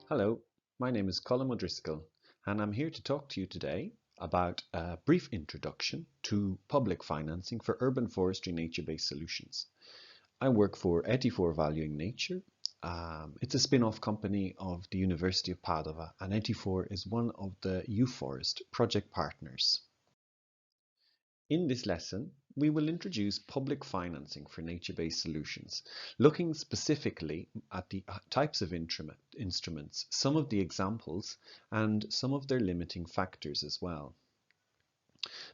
Hello, my name is Colin O'Driscoll, and I'm here to talk to you today about a brief introduction to public financing for urban forestry nature-based solutions. I work for ETI4 Valuing Nature. It's a spin-off company of the University of Padova, and ETI4 is one of the UForest project partners. In this lesson, we will introduce public financing for nature-based solutions, looking specifically at the types of instruments, some of the examples, and some of their limiting factors as well.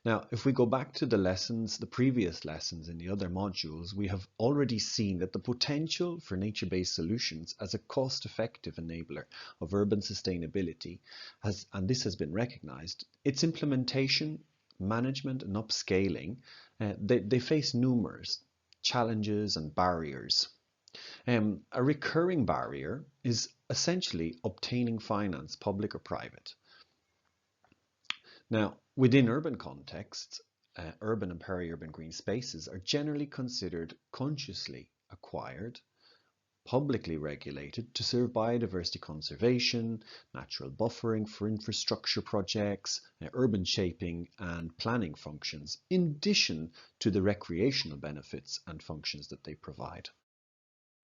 Now, if we go back to the previous lessons in the other modules, we have already seen that the potential for nature-based solutions as a cost-effective enabler of urban sustainability and this has been recognized, its implementation, management and upscaling, they face numerous challenges and barriers. A recurring barrier is essentially obtaining finance, public or private. Now, within urban contexts, urban and peri-urban green spaces are generally considered consciously acquired, publicly regulated to serve biodiversity conservation, natural buffering for infrastructure projects, urban shaping and planning functions, in addition to the recreational benefits and functions that they provide.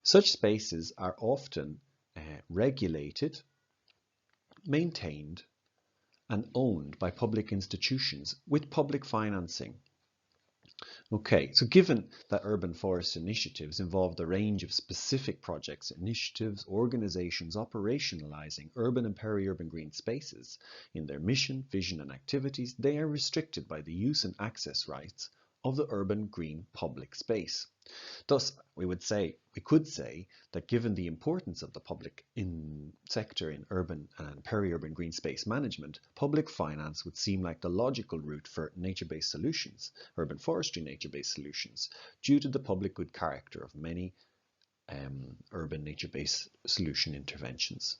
Such spaces are often regulated, maintained, and owned by public institutions with public financing. Okay, so given that urban forest initiatives involve the range of specific projects, initiatives, organizations operationalizing urban and peri-urban green spaces in their mission, vision and activities, they are restricted by the use and access rights of the urban green public space. Thus, we could say that given the importance of the public sector in urban and peri-urban green space management, public finance would seem like the logical route for nature-based solutions, urban forestry nature-based solutions, due to the public good character of many urban nature-based solution interventions.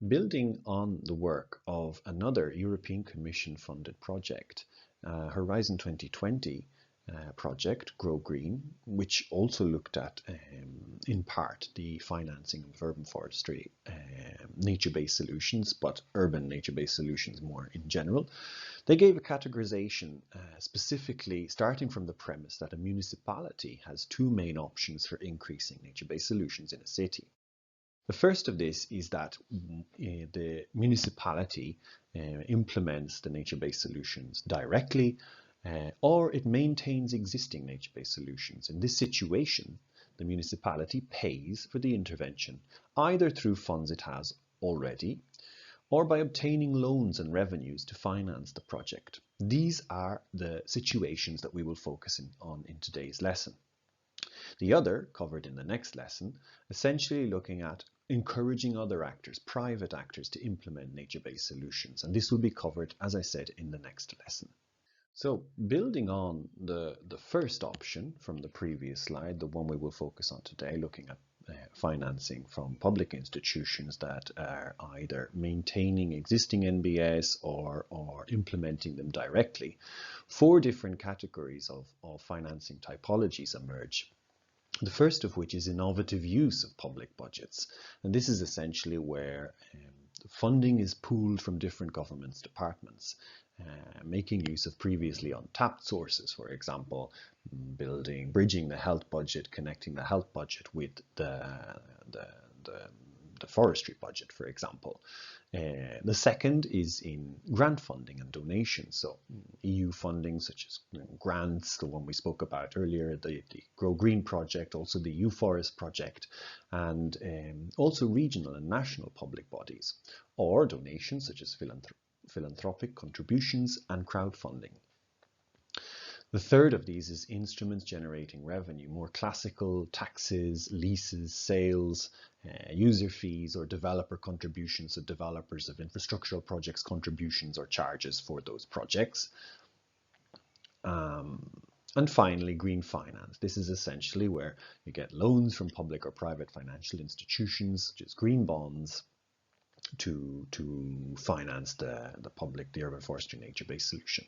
Building on the work of another European Commission funded project, Horizon 2020, project, Grow Green, which also looked at, in part, the financing of urban forestry nature-based solutions, but urban nature-based solutions more in general. They gave a categorization specifically starting from the premise that a municipality has two main options for increasing nature-based solutions in a city. The first of this is that the municipality implements the nature-based solutions directly, or it maintains existing nature-based solutions. In this situation, the municipality pays for the intervention either through funds it has already or by obtaining loans and revenues to finance the project. These are the situations that we will focus on in today's lesson. The other, covered in the next lesson, essentially looking at encouraging other actors, private actors, to implement nature-based solutions. And this will be covered, as I said, in the next lesson. So building on the first option from the previous slide, the one we will focus on today, looking at financing from public institutions that are either maintaining existing NBS or implementing them directly, four different categories of financing typologies emerge. The first of which is innovative use of public budgets. And this is essentially where funding is pooled from different governments' departments, making use of previously untapped sources, for example, bridging the health budget, connecting the health budget with the forestry budget, for example. The second is in grant funding and donations, so EU funding such as grants, the one we spoke about earlier, the Grow Green project, also the UForest project, and also regional and national public bodies, or donations such as philanthropic contributions and crowdfunding. The third of these is instruments generating revenue, more classical taxes, leases, sales, user fees, or developer contributions, so developers of infrastructural projects contributions or charges for those projects. And finally, green finance. This is essentially where you get loans from public or private financial institutions, such as green bonds, to finance the urban forestry nature-based solution.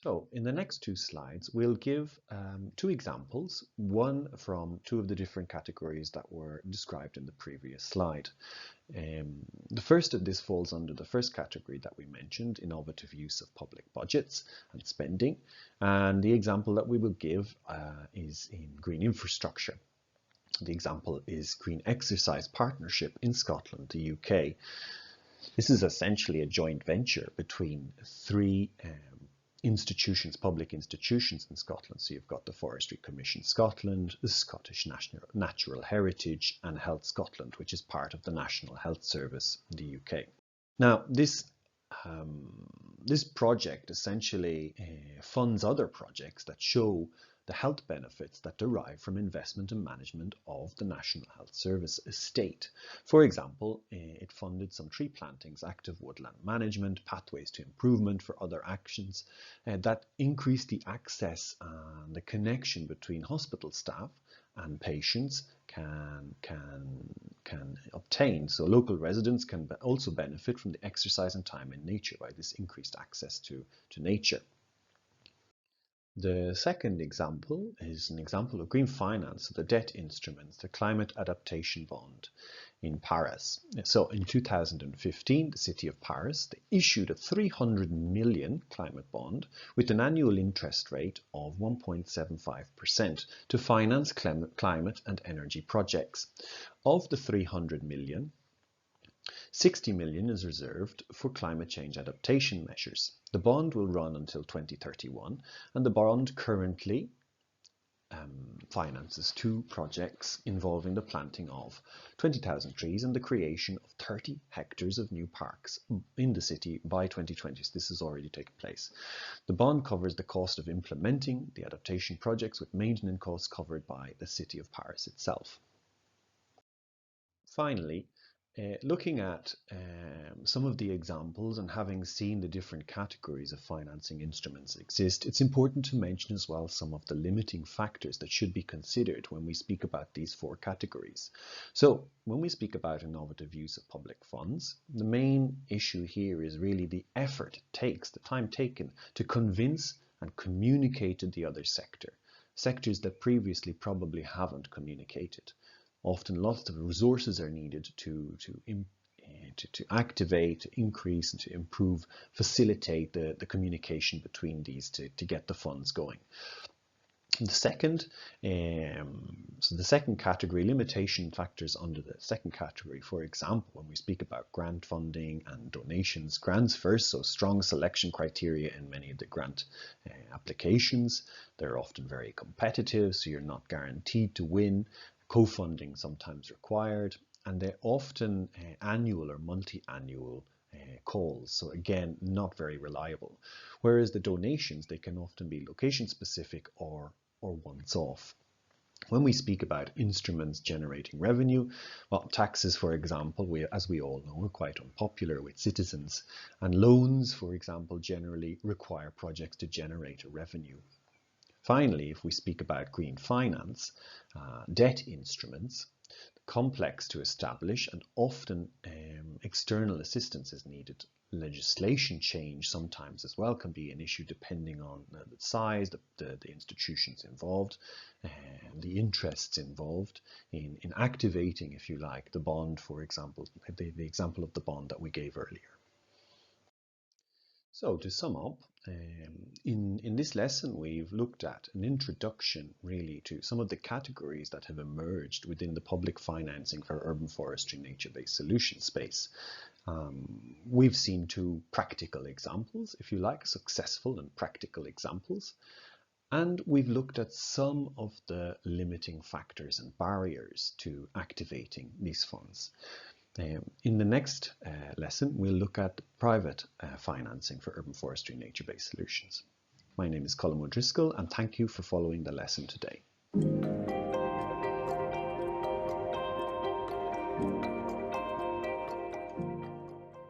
So in the next two slides, we'll give two examples, one from two of the different categories that were described in the previous slide. The first of this falls under the first category that we mentioned, innovative use of public budgets and spending. And the example that we will give is in green infrastructure. The example is Green Exercise Partnership in Scotland, the UK. This is essentially a joint venture between three institutions, public institutions in Scotland. So you've got the Forestry Commission Scotland, the Scottish Natural Heritage and Health Scotland, which is part of the National Health Service in the UK. Now, this project essentially funds other projects that show the health benefits that derive from investment and management of the National Health Service estate. For example, it funded some tree plantings, active woodland management, pathways to improvement for other actions that increase the access and the connection between hospital staff and patients can obtain. So local residents can also benefit from the exercise and time in nature by this increased access to nature. The second example is an example of green finance, the debt instruments, the Climate Adaptation Bond in Paris. So in 2015, the city of Paris, they issued a 300 million climate bond with an annual interest rate of 1.75% to finance climate and energy projects. Of the 300 million, 60 million is reserved for climate change adaptation measures. The bond will run until 2031, and the bond currently finances two projects involving the planting of 20,000 trees and the creation of 30 hectares of new parks in the city by 2020. So this has already taken place. The bond covers the cost of implementing the adaptation projects, with maintenance costs covered by the city of Paris itself. Finally, looking at some of the examples and having seen the different categories of financing instruments exist, it's important to mention as well some of the limiting factors that should be considered when we speak about these four categories. So when we speak about innovative use of public funds, the main issue here is really the effort it takes, the time taken to convince and communicate to the other sectors that previously probably haven't communicated. Often lots of resources are needed to activate, to increase and to improve, facilitate the communication between these to get the funds going. The second, the second category, limitation factors under the second category, for example, when we speak about grant funding and donations, grants first, so strong selection criteria in many of the grant applications. They're often very competitive, so you're not guaranteed to win. Co-funding sometimes required, and they're often annual or multi-annual calls, so again not very reliable. Whereas the donations, they can often be location specific or once off. When we speak about instruments generating revenue, well, taxes, for example, as we all know, are quite unpopular with citizens, and loans, for example, generally require projects to generate a revenue. Finally, if we speak about green finance, debt instruments, complex to establish and often external assistance is needed. Legislation change sometimes as well can be an issue depending on the size, the institutions involved, and the interests involved in activating, if you like, the bond, for example, the example of the bond that we gave earlier. So to sum up, in this lesson we've looked at an introduction really to some of the categories that have emerged within the public financing for urban forestry nature-based solution space. We've seen two practical examples, if you like, successful and practical examples, and we've looked at some of the limiting factors and barriers to activating these funds. In the next lesson, we'll look at private financing for urban forestry nature-based solutions. My name is Colm O'Driscoll, and thank you for following the lesson today.